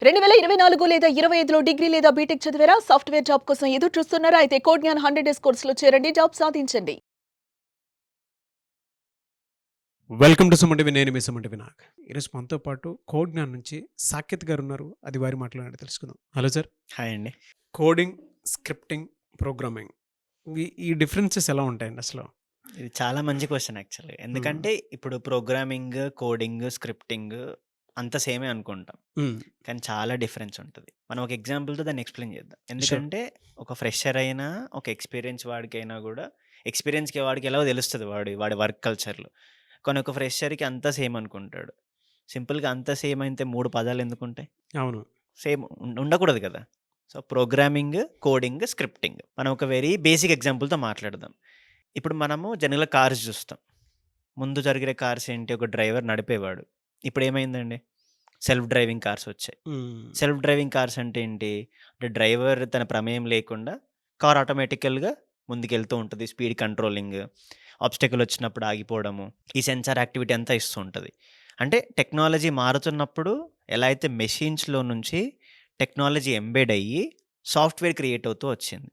2024 లేదా 25లో డిగ్రీ లేదా బీటెక్ చదివారా? సాఫ్ట్‌వేర్ జాబ్ కోసం ఎదురు చూస్తున్నారా? అయితే కోడ్ జ్ఞాన్ 100 డేస్ కోర్సులో చేరండి. జాబ్ సాధించండి. వెల్కమ్ టు సుమన్ నేను మీ సుమన్ వినాయక్. ఈరోజు మనతో పాటు కోడ్ జ్ఞాన్ నుంచి సాకేత్ గారు ఉన్నారు. అది వారి మాటలోనే తెలుసుకుందాం. Hello sir. హాయ్ అండి. కోడింగ్, స్క్రిప్టింగ్, ప్రోగ్రామింగ్ ఈ డిఫరెన్సెస్ ఎలా ఉంటాయండి అసలు? ఇది చాలా మంచి క్వెషన్ యాక్చువల్‌గా. ఎందుకంటే ఇప్పుడు ప్రోగ్రామింగ్, కోడింగ్, స్క్రిప్టింగ్ అంతా సేమే అనుకుంటాం. కానీ చాలా డిఫరెన్స్ ఉంటది. మనం ఒక ఎగ్జాంపుల్‌తో దాన్ని ఎక్స్‌ప్లెయిన్ చేద్దాం. ఎందుకంటే ఒక ఫ్రెషర్ అయినా, ఒక ఎక్స్‌పీరియన్స్ వాడికైనా గూడా ఎక్స్‌పీరియన్స్‌కి వాడికి ఎలాగో తెలుస్తది వాడి వర్క్ కల్చర్‌లో. కానీ ఒక ఫ్రెషర్‌కి అంతా సేమ్ అనుకుంటాడు. సింపుల్‌గా అంతా సేమ్ అయితే 3 పదాలు ఎందుకుంటాయి? అవును. సేమ్ ఉండకూడదు కదా! So, programming, coding, scripting. మనం ఒక వెరీ బేసిక్ ఎగ్జాంపుల్‌తో మాట్లాడదాం. ఇప్పుడు మనము జనరల్‌గా కార్స్ చూస్తాం. ముందు జరిగే కార్స్ ఏంటి? ఒక డ్రైవర్ నడిపేవాడు. ఇప్పుడేమైందండి? సెల్ఫ్ డ్రైవింగ్ కార్స్ వచ్చాయి. సెల్ఫ్ డ్రైవింగ్ కార్స్ అంటే ఏంటి? అంటే డ్రైవర్ తన ప్రమేయం లేకుండా కార్ ఆటోమేటికల్‌గా ముందుకెళ్తూ ఉంటది. స్పీడ్ కంట్రోలింగ్, ఆబ్స్టకిల్ వచ్చినప్పుడు ఆగిపోవడము, ఈ సెన్సార్ యాక్టివిటీ అంతా ఇస్తూ ఉంటది. అంటే టెక్నాలజీ మారుతున్నప్పుడు ఎలా అయితే మెషిన్స్‌లో నుంచి టెక్నాలజీ ఎంబెడ్ అయ్యి సాఫ్ట్‌వేర్ క్రియేట్ అవుతూ వచ్చింది.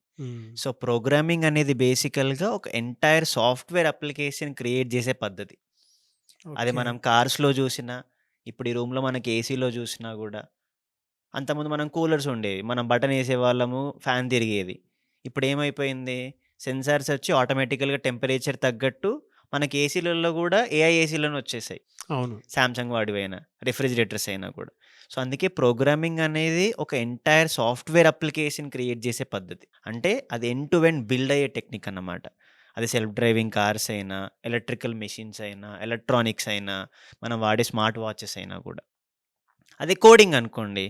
సో, ప్రోగ్రామింగ్ అనేది బేసికల్‌గా ఒక ఎంటైర్ సాఫ్ట్‌వేర్ అప్లికేషన్ క్రియేట్ చేసే పద్ధతి. అది మనం కార్స్‌లో చూసినా, ఇప్పుడు ఈ రూమ్‌లో మనకి ఏసీలో చూసినా గూడా, అంతకుముందు మనం కూలర్స్ ఉండేవి. మనం బటన్ ఏసేవాళ్ళము, ఫ్యాన్ తిరిగేది. ఇప్పుడేమైపోయింది, సెన్సార్స్ వచ్చి ఆటోమేటికల్‌గా టెంపరేచర్ తగ్గట్టు మనకి ఏసీలలో గూడా ఏఐ ఏసీలోనే వచ్చేసాయి. అవును. సామ్‌సంగ్ వాడివైనా, రిఫ్రిజిరేటర్స్ అయినా కూడా. సో, అందుకే ప్రోగ్రామింగ్ అనేది ఒక ఎంటైర్ సాఫ్ట్‌వేర్ అప్లికేషన్ క్రియేట్ చేసే పద్ధతి. అంటే అది ఎండ్ టు ఎండ్ బిల్డ్ అయ్యే టెక్నిక్ అన్నమాట. అది సెల్ఫ్ డ్రైవింగ్ కార్స్ అయినా, ఎలక్ట్రికల్ మెషిన్స్ అయినా, ఎలక్ట్రానిక్స్ అయినా, మనం వాడే స్మార్ట్ వాచెస్ అయినా కూడా. అదే కోడింగ్ అనుకోండి.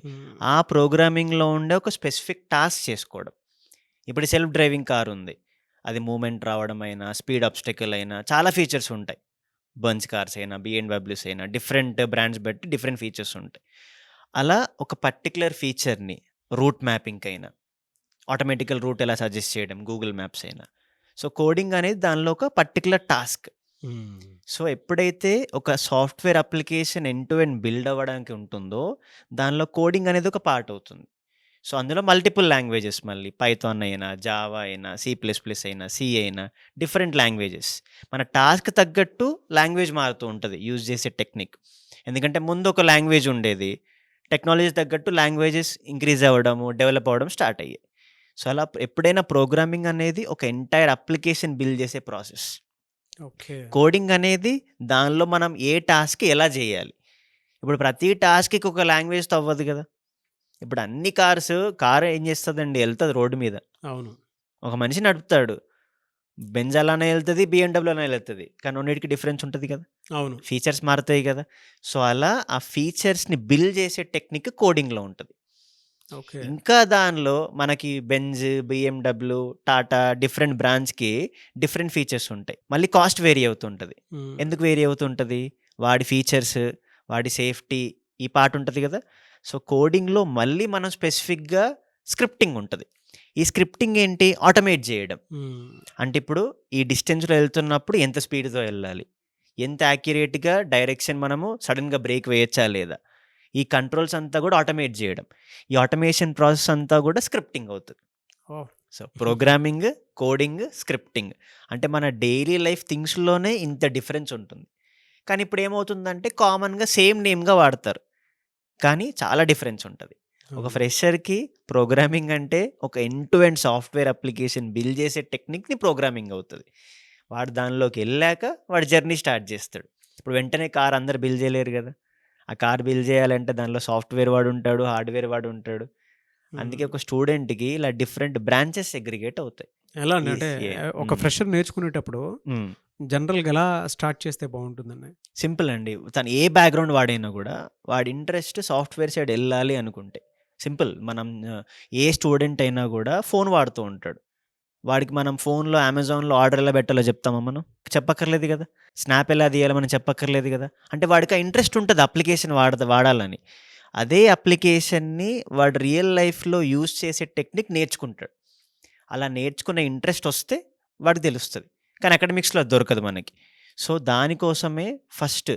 ఆ ప్రోగ్రామింగ్‌లో ఉండే ఒక స్పెసిఫిక్ టాస్క్ చేసుకోవడం. ఇప్పుడు సెల్ఫ్ డ్రైవింగ్ కార్ ఉంది. అది మూవ్‌మెంట్ రావడం అయినా, స్పీడ్ ఆబ్స్టకిల్ అయినా చాలా ఫీచర్స్ ఉంటాయి. బెంజ్ కార్స్ అయినా, బీఎండబ్ల్యూస్ అయినా డిఫరెంట్ బ్రాండ్స్ బట్టి డిఫరెంట్ ఫీచర్స్ ఉంటాయి. అలా ఒక పర్టిక్యులర్ ఫీచర్‌ని రూట్ మ్యాపింగ్‌కైనా, ఆటోమేటికల్ రూట్ ఎలా సజెస్ట్ చేయడం గూగుల్ మ్యాప్స్ అయినా. సో, కోడింగ్ అనేది దానిలో ఒక పర్టిక్యులర్ టాస్క్. సో, ఎప్పుడైతే ఒక software application end to end build అవ్వడానికి ఉంటుందో, దానిలో కోడింగ్ అనేది ఒక పార్ట్ అవుతుంది. సో, అందులో మల్టిపుల్ లాంగ్వేజెస్ మళ్ళీ పైథాన్ అయినా, జావా అయినా, సి ప్లస్ ప్లస్ అయినా, సి అయినా డిఫరెంట్ లాంగ్వేజెస్. మన టాస్క్ తగ్గట్టు లాంగ్వేజ్ మారుతూ ఉంటది యూజ్ చేసే టెక్నిక్. ఎందుకంటే ముందు ఒక లాంగ్వేజ్ ఉండేది. టెక్నాలజీ తగ్గట్టు లాంగ్వేజెస్ ఇంక్రీజ్ అవ్వడము, డెవలప్ అవ్వడం స్టార్ట్ అయ్యాయి. సో, అలా ఎప్పుడైనా ప్రోగ్రామింగ్ అనేది ఒక ఎంటైర్ అప్లికేషన్ బిల్డ్ చేసే ప్రాసెస్. ఓకే. కోడింగ్ అనేది దానిలో మనం ఏ టాస్క్ ఎలా చేయాలి. ఇప్పుడు ప్రతి టాస్క్‌కి ఒక లాంగ్వేజ్‌తో అవ్వదు కదా! ఇప్పుడు అన్ని కారు ఏం చేస్తదండి? ఎళ్తది రోడ్డు మీద. అవును. ఒక మనిషి నడుపుతాడు. బెంజ్ అలానే ఎళ్తది, బీఎండబ్ల్యూ అలానే ఎళ్తది. కానీ రెండిటికి డిఫరెన్స్ ఉంటది కదా! అవును. ఫీచర్స్ మారతాయి కదా! సో, అలా ఆ ఫీచర్స్‌ని బిల్డ్ చేసే టెక్నిక్ కోడింగ్‌లో ఉంటది. ఓకే. ఇంకా దానిలో మనకి బెంజ్, బీఎండబ్ల్యూ, టాటా డిఫరెంట్ బ్రాండ్స్‌కి డిఫరెంట్ ఫీచర్స్ ఉంటాయి. మళ్ళీ కాస్ట్ వేరీ అవుతుంటది. ఎందుకు వేరీ అవుతుంటది? వాడి ఫీచర్స్, వాడి సేఫ్టీ ఈ పార్ట్ ఉంటది కదా! సో, కోడింగ్‌లో మళ్ళీ మనం స్పెసిఫిక్‌గా స్క్రిప్టింగ్ ఉంటది. ఈ స్క్రిప్టింగ్ ఏంటి? ఆటోమేట్ చేయడం. అంటే ఇప్పుడు ఈ డిస్టెన్స్‌లో ఎళ్తున్నప్పుడు ఎంత స్పీడ్‌తో ఎళ్ళాలి? ఎంత యాక్యురేట్‌గా డైరెక్షన్ మనము సడెన్‌గా బ్రేక్ వేయొచ్చా లేదా? ఈ కంట్రోల్స్ అంతా కూడా ఆటోమేట్ చేయడం. ఈ ఆటోమేషన్ ప్రాసెస్ అంతా కూడా స్క్రిప్టింగ్ అవుతది. Oh! So, programming, coding, scripting. అంటే మన డైలీ లైఫ్ థింగ్స్‌లోనే ఇంత డిఫరెన్స్ ఉంటుంది. కానీ ఇప్పుడేమవుతుందంటే కామన్‌గా సేమ్ నేమ్‌గా వాడతారు. కానీ చాలా డిఫరెన్స్ ఉంటది. ఒక ఫ్రెషర్‌కి ప్రోగ్రామింగ్ అంటే ఒక end to end software application build చేసే టెక్నిక్‌ని ప్రోగ్రామింగ్ అవుతది. వాడు దానిలోకెళ్ళాక వాడు జర్నీ స్టార్ట్ చేస్తాడు. ఇప్పుడు వెంటనే కార్ అందరూ బిల్డ్ చేయలేరు గదా! ఆ కార్ బిల్డ్ చేయాలంటే దానిలో సాఫ్ట్‌వేర్ వాడుంటాడు, హార్డ్‌వేర్ వాడుంటాడు. అందుకే ఒక స్టూడెంట్‌కి ఇలా డిఫరెంట్ బ్రాంచెస్ సెగ్రిగేట్ అవుతాయి. ఎలా అండి? అంటే ఈసీఏ. ఒక ఫ్రెషర్ నేర్చుకునేటప్పుడు హ్మ్. జనరల్‌గా ఎలా స్టార్ట్ చేస్తే బావుంటుందండి? సింపుల్ అండి. తను ఏ బ్యాక్‌గ్రౌండ్ వాడైనా గూడా, వాడి ఇంట్రెస్ట్ సాఫ్ట్‌వేర్ సైడ్ ఎళ్ళాలి అనుకుంటే. సింపుల్. మనం ఏ స్టూడెంట్ అయినా గూడా ఫోన్ వాడుతూ ఉంటాడు. వాడికి మనం ఫోన్‌లో అమెజాన్‌లో ఆర్డర్ ఎలా పెట్టాలో చెప్తామా మనం? చెప్పక్కర్లేదు గదా! స్నాప్ ఎలా తీయాలో మనం చెప్పక్కర్లేదు గదా! అంటే వాడికి ఆ ఇంట్రెస్ట్ ఉంటది అప్లికేషన్ వాడాలని. అదే అప్లికేషన్‌ని వాడు రియల్ లైఫ్‌లో యూజ్ చేసే టెక్నిక్ నేర్చుకుంటాడు. అలా నేర్చుకునే ఇంట్రెస్ట్ వస్తే వాడికి తెలుస్తది. కానీ అకాడమిక్స్‌లో అది దొరకదు మనకి. సో, దానికోసమే ఫస్ట్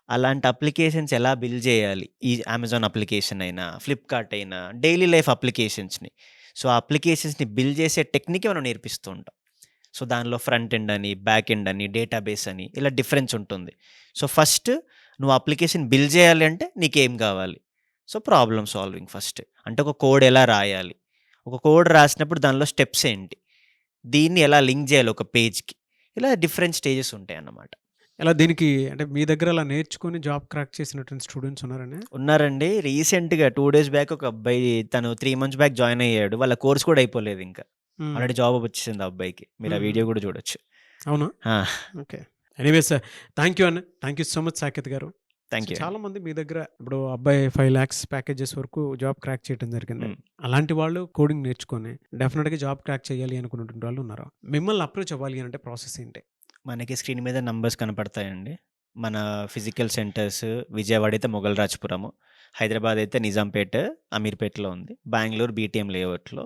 అలాంటి అప్లికేషన్స్ ఎలా బిల్డ్ చేయాలి? ఈ అమెజాన్ అప్లికేషన్ అయినా, ఫ్లిప్‌కార్ట్ అయినా, డైలీ లైఫ్ అప్లికేషన్స్‌ని. సో, ఆ అప్లికేషన్స్‌ని బిల్డ్ చేసే టెక్నికే మనం నేర్పిస్తూ ఉంటాం. సో, దానిలో ఫ్రంట్ ఎండ్ అని, బ్యాక్ ఎండ్ అని, డేటాబేస్ అని ఇలా డిఫరెన్స్ ఉంటుంది. సో, ఫస్ట్ నువ్వు అప్లికేషన్ బిల్డ్ చేయాలి అంటే నీకేం కావాలి? So, problem solving first. అంటే ఒక కోడ్ ఎలా రాయాలి? ఒక కోడ్ రాసినప్పుడు దానిలో స్టెప్స్ ఏంటి? దీన్ని ఎలా లింక్ చేయాలి ఒక పేజ్‌కి? ఇలా డిఫరెంట్ స్టేజెస్ ఉంటాయన్నమాట. ఇలా దీనికి అంటే మీ దగ్గర అలా నేర్చుకొని జాబ్ క్రాక్ చేసినటువంటి స్టూడెంట్స్ ఉన్నారండి? ఉన్నారండి. రీసెంట్‌గా 2 డేస్ బ్యాక్ ఒక అబ్బాయి తను 3 మంత్స్ బ్యాక్ జాయిన్ అయ్యాడు. వాళ్ళ కోర్స్ కూడా అయిపోలేదు ఇంకా. హ్మ్. ఆల్రెడీ జాబ్ వచ్చేసింది ఆ అబ్బాయికి. మీరు ఆ వీడియో కూడా చూడొచ్చు. అవునా? ఆ! ఓకే. ఎనీవేస్ థ్యాంక్ యూ అన్న. Thank you so much Saketh garu. Thank you అండి. చాలా మంది మీ దగ్గర ఇప్పుడు అబ్బాయి 5 లాక్స్ ప్యాకేజెస్ వరకు జాబ్ క్రాక్ చేయడం జరిగింది. హ్మ్. అలాంటి వాళ్ళు కోడింగ్ నేర్చుకొని డెఫినెట్‌గా జాబ్ క్రాక్ చేయాలి అనుకున్నటువంటి వాళ్ళు ఉన్నారు. మిమ్మల్ని అప్రోచ్ అవ్వాలి అంటే ప్రాసెస్ ఏంటి? మనకి స్క్రీన్ మీద నంబర్స్ కనపడతాయండి. మన ఫిజికల్ సెంటర్స్ విజయవాడ అయితే మొగల్‌రాజపురము, హైదరాబాద్ అయితే నిజాంపేట, అమీర్పేటలో ఉంది. బెంగుళూరు బీటీఎం లేఅవుట్‌లో.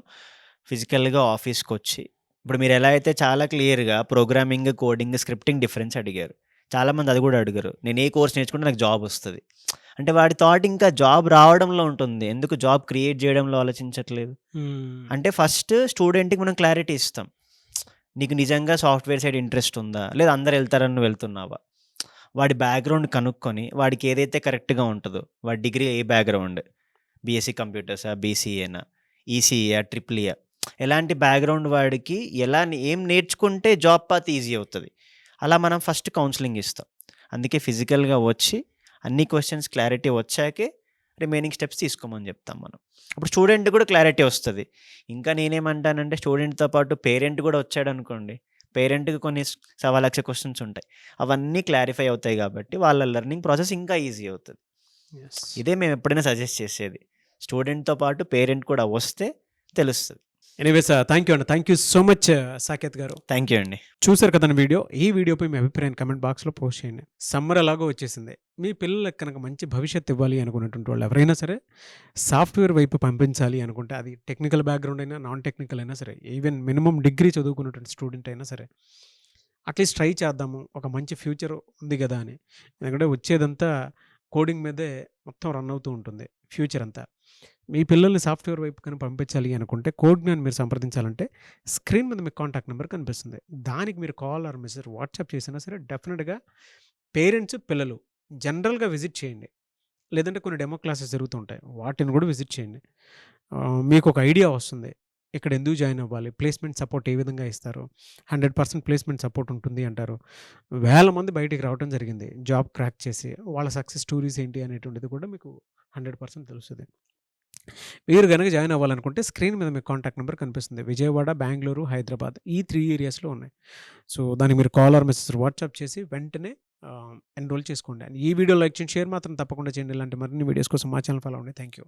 ఫిజికల్‌గా ఆఫీస్‌కొచ్చి ఇప్పుడు మీరెలా అయితే చాలా క్లియర్‌గా ప్రోగ్రామింగ్, కోడింగ్, స్క్రిప్టింగ్ డిఫరెన్స్ అడిగారు. చాలామంది అది కూడా అడగరు. నేను ఏ కోర్స్ నేర్చుకుంటే నాకు జాబ్ వస్తది. అంటే వాడి థాట్ ఇంకా జాబ్ రావడంలో ఉంటుంది. ఎందుకు జాబ్ క్రియేట్ చేయడంలో ఆలోచించట్లేదు? హ్మ్. అంటే ఫస్ట్ స్టూడెంట్‌కి మనం క్లారిటీ ఇస్తాం. నీకు నిజంగా సాఫ్ట్‌వేర్ సైడ్ ఇంట్రెస్ట్ ఉందా? లేదా అందరూ ఎళ్తారని నువ్వు వెళ్తున్నావా? వాడి బ్యాక్‌గ్రౌండ్ కనుక్కొని వాడికి ఏదైతే కరెక్ట్‌గా ఉంటదో, వాడి డిగ్రీ ఏ బ్యాక్‌గ్రౌండ్? బీఎస్సీ కంప్యూటర్సా? బీసీఏనా? ఈసీఈయా? ట్రిపుల్ ఈయా? ఎలాంటి బ్యాక్‌గ్రౌండ్ వాడికి ఏం నేర్చుకుంటే జాబ్ పాత్ ఈజీ అవుతది. అలా మనం ఫస్ట్ కౌన్సెలింగ్ ఇస్తాం. అందుకే ఫిజికల్‌గా వచ్చి అన్ని క్వెషన్స్ క్లారిటీ వచ్చాకే రిమైనింగ్ స్టెప్స్ తీసుకోమని చెప్తాం మనం. అప్పుడు స్టూడెంట్ కూడా క్లారిటీ వస్తది. ఇంకా నేనేమంటానంటే స్టూడెంట్‌తో పాటు పేరెంట్ కూడా వచ్చాడనుకోండి. పేరెంట్‌కి కొన్ని సవా లక్ష క్వెషన్స్ ఉంటాయి. అవన్నీ క్లారిఫై అవుతాయి కాబట్టి వాళ్ళ లెర్నింగ్ ప్రాసెస్ ఇంకా ఈజీ అవుతది. యెస్. ఇదే మేము ఎప్పుడైనా సజెస్ట్ చేసేది. స్టూడెంట్‌తో పాటు పేరెంట్ కూడా వస్తే తెలుస్తది. ఎనీవేస్ థ్యాంక్ యూ అండి. Thank you so much Saketh garu. Thank you అండి. చూసారు కదండి వీడియో. ఈ వీడియోపై మీ అభిప్రాయాన్ని కామెంట్ బాక్స్‌లో పోస్ట్ చేయండి. సమ్మర్ ఎలాగో వచ్చేసింది. మీ పిల్లలకి కనుక మంచి భవిష్యత్తు ఇవ్వాలి అనుకున్నటువంటి వాళ్ళు ఎవరైనా సరే సాఫ్ట్‌వేర్ వైపు పంపించాలి అనుకుంటే అది టెక్నికల్ బ్యాక్‌గ్రౌండ్ అయినా, నాన్ టెక్నికల్ అయినా సరే, ఈవెన్ మినిమమ్ డిగ్రీ చదువుకున్నటువంటి స్టూడెంట్ అయినా సరే, అట్‌లీస్ట్ ట్రై చేద్దాము. ఒక మంచి ఫ్యూచర్ ఉంది గదా అని. ఎందుకంటే వచ్చేదంతా కోడింగ్ మీదే మొత్తం రన్ అవుతూ ఉంటుంది ఫ్యూచర్ అంతా. మీ పిల్లల్ని సాఫ్ట్‌వేర్ వైపు కనుక పంపించాలి అనుకుంటే కోడ్‌ని మీరు సంప్రదించాలంటే స్క్రీన్ మీద మీకు కాంటాక్ట్ నెంబర్ కనిపిస్తుంది. దానికి మీరు కాల్ ఆర్ మెసేజ్ వాట్సాప్ చేసినా సరే డెఫినిట్‌గా పేరెంట్స్, పిల్లలు జనరల్‌గా విజిట్ చేయండి. లేదంటే కొన్ని డెమో క్లాసెస్ జరుగుతూ ఉంటాయి. వాటిని కూడా విజిట్ చేయండి. మీకొక ఐడియా వస్తుంది. ఇక్కడ ఎందుకు జాయిన్ అవ్వాలి? ప్లేస్‌మెంట్ సపోర్ట్ ఏ విధంగా ఇస్తారు? 100% ప్లేస్‌మెంట్ సపోర్ట్ ఉంటుంది అంటారు. వేల మంది బయటికి రావటం జరిగింది. జాబ్ క్రాక్ చేసి వాళ్ళ సక్సెస్ స్టోరీస్ ఏంటి అనేటువంటిది కూడా మీకు 100% తెలుస్తది. మీరు గనక జాయిన్ అవ్వాలనుకుంటే స్క్రీన్ మీద మీకు కాంటాక్ట్ నెంబర్ కనిపిస్తుంది. విజయవాడ, బెంగుళూరు, హైదరాబాద్ ఈ 3 ఏరియాస్‌లో ఉన్నాయి. సో, దానికి మీరు కాల్ ఆర్ మెసేజ్ వాట్సాప్ చేసి వెంటనే ఎన్రోల్ చేసుకోండి. ఈ వీడియో లైక్ చేయండి, షేర్ మాత్రం తప్పకుండా చేయండి. ఇలాంటి మరిన్ని వీడియోస్ కోసం మా ఛానల్ ఫాలో అవ్వండి. Thank you.